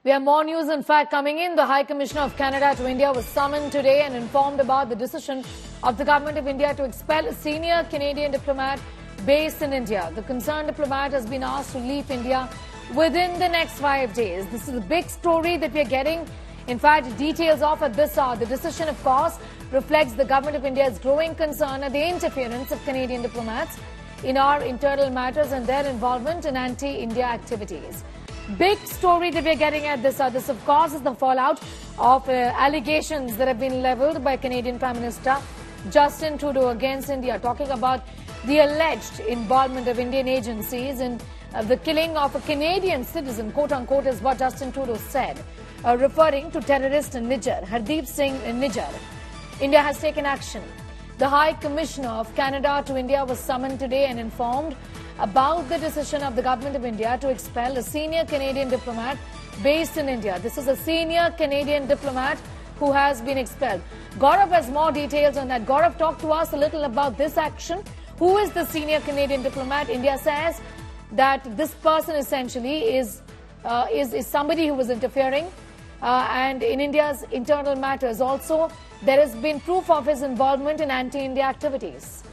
We have more news, in fact, coming in. The High Commissioner of Canada to India was summoned today and informed about the decision of the Government of India to expel a senior Canadian diplomat based in India. The concerned diplomat has been asked to leave India within the next 5 days. This is a big story that we are getting. In fact, details of at this hour. The decision, of course, reflects the Government of India's growing concern at the interference of Canadian diplomats in our internal matters and their involvement in anti-India activities. Big story that we're getting at this. This, of course, is the fallout of allegations that have been levelled by Canadian Prime Minister Justin Trudeau against India, talking about the alleged involvement of Indian agencies in the killing of a Canadian citizen, quote-unquote, is what Justin Trudeau said, referring to terrorist Nijjar, Hardeep Singh Nijjar. India has taken action. The High Commissioner of Canada to India was summoned today and informed about the decision of the Government of India to expel a senior Canadian diplomat based in India. This is a senior Canadian diplomat who has been expelled. Gaurav has more details on that. Gaurav, talk to us a little about this action. Who is the senior Canadian diplomat? India says that this person essentially is somebody who was interfering and in India's internal matters. Also, there has been proof of his involvement in anti-India activities.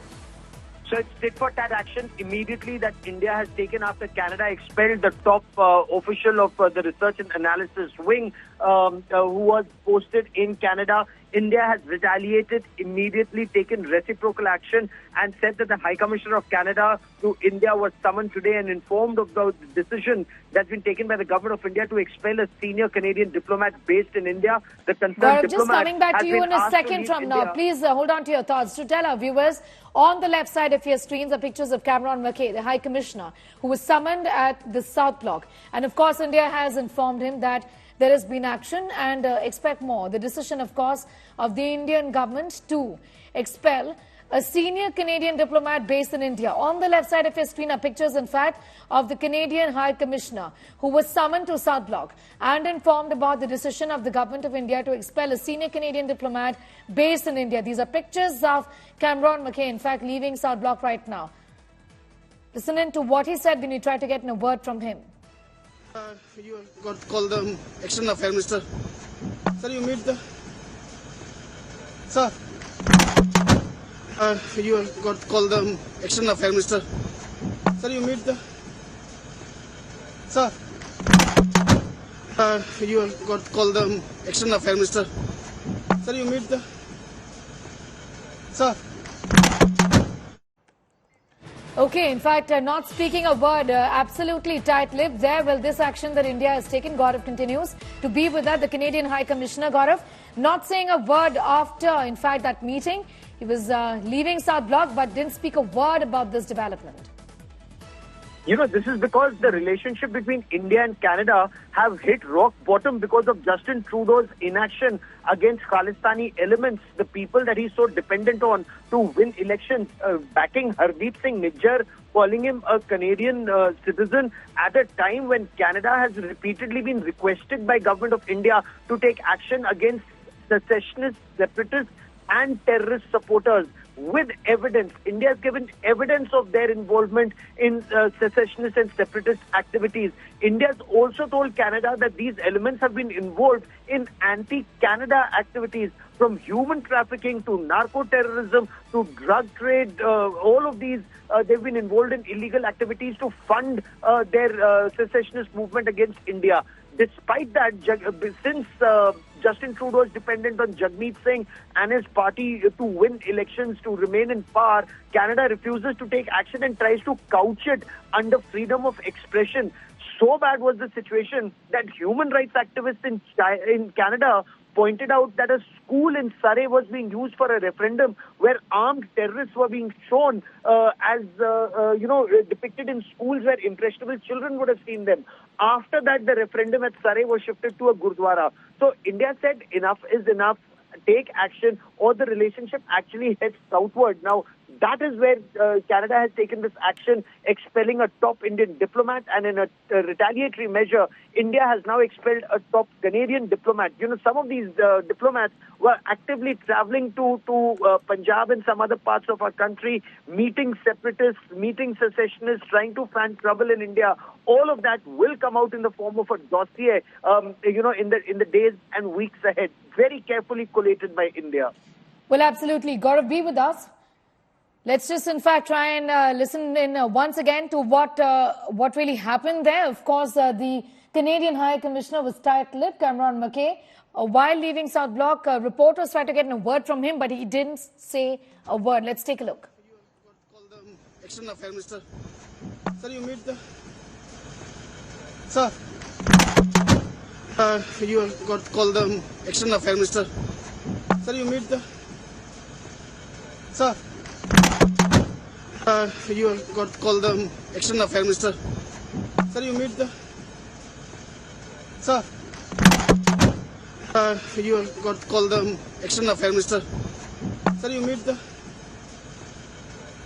So it's tit-for-tat action immediately that India has taken after Canada expelled the top official of the research and analysis wing who was posted in Canada. India has retaliated, immediately taken reciprocal action and said that the High Commissioner of Canada to India was summoned today and informed of the decision that's been taken by the Government of India to expel a senior Canadian diplomat based in India. The concerned diplomat just coming back to you in a second from now. Please hold on to your thoughts. To tell our viewers, on the left side of your screens are pictures of Cameron McKay, the High Commissioner, who was summoned at the South Block. And of course, India has informed him that there has been action and expect more. The decision, of course, of the Indian government to expel a senior Canadian diplomat based in India. On the left side of your screen are pictures, in fact, of the Canadian High Commissioner who was summoned to South Block and informed about the decision of the Government of India to expel a senior Canadian diplomat based in India. These are pictures of Cameron McKay, in fact, leaving South Block right now. Listening to what he said when you tried to get a word from him. You got called the External Affairs Minister. Sir, you meet the... Sir. You got called the External Affairs Minister. Sir, you meet the... Sir. You got called the External Affairs Minister. Sir, you meet the... Sir. Okay, in fact, not speaking a word, absolutely tight-lipped there. Well, this action that India has taken, Gaurav continues to be with us, the Canadian High Commissioner, Gaurav, not saying a word after, in fact, that meeting. He was leaving South Block, but didn't speak a word about this development. You know, this is because the relationship between India and Canada have hit rock bottom because of Justin Trudeau's inaction against Khalistani elements, the people that he's so dependent on to win elections, backing Hardeep Singh Nijjar, calling him a Canadian citizen at a time when Canada has repeatedly been requested by Government of India to take action against secessionists, separatists and terrorist supporters. With evidence, India has given evidence of their involvement in secessionist and separatist activities. India has also told Canada that these elements have been involved in anti-Canada activities, from human trafficking to narco-terrorism to drug trade. All of these, they've been involved in illegal activities to fund their secessionist movement against India. Despite that, since Justin Trudeau is dependent on Jagmeet Singh and his party to win elections, to remain in power, Canada refuses to take action and tries to couch it under freedom of expression. So bad was the situation that human rights activists in Canada pointed out that a school in Surrey was being used for a referendum where armed terrorists were being shown as depicted in schools where impressionable children would have seen them. After that, the referendum at Surrey was shifted to a Gurdwara. So India said enough is enough, take action, or the relationship actually heads southward. Now, that is where Canada has taken this action, expelling a top Indian diplomat, and in a retaliatory measure, India has now expelled a top Canadian diplomat. You know, some of these diplomats were actively traveling to Punjab and some other parts of our country, meeting separatists, meeting secessionists, trying to fan trouble in India. All of that will come out in the form of a dossier, you know, in the days and weeks ahead, very carefully collated by India. Well, absolutely. Gaurav, be with us. Let's just, in fact, try and listen in once again to what really happened there. Of course, the Canadian High Commissioner was tight-lipped, Cameron McKay. While leaving South Block, reporters tried to get a word from him, but he didn't say a word. Let's take a look. Call the External Affairs Minister. Sir, you meet the... Sir. You have got call the External Affairs Minister. Sir, you meet the... Sir. You have got call the External Affairs Minister. Sir, you meet the... Sir. You have got call the External Affairs Minister. Sir, you meet the...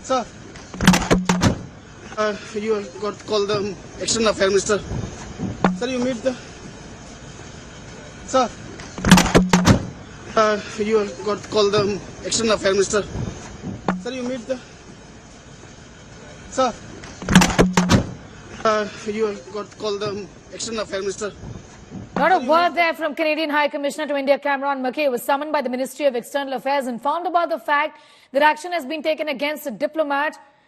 Sir. You have got call the External Affairs Minister. Sir, you meet the... Sir. You have got call the External Affairs Minister. Sir, you meet the... Sir. You have got call the External Affairs Minister. Not a word there from Canadian High Commissioner to India, Cameron McKay, was summoned by the Ministry of External Affairs, informed about the fact that action has been taken against a diplomat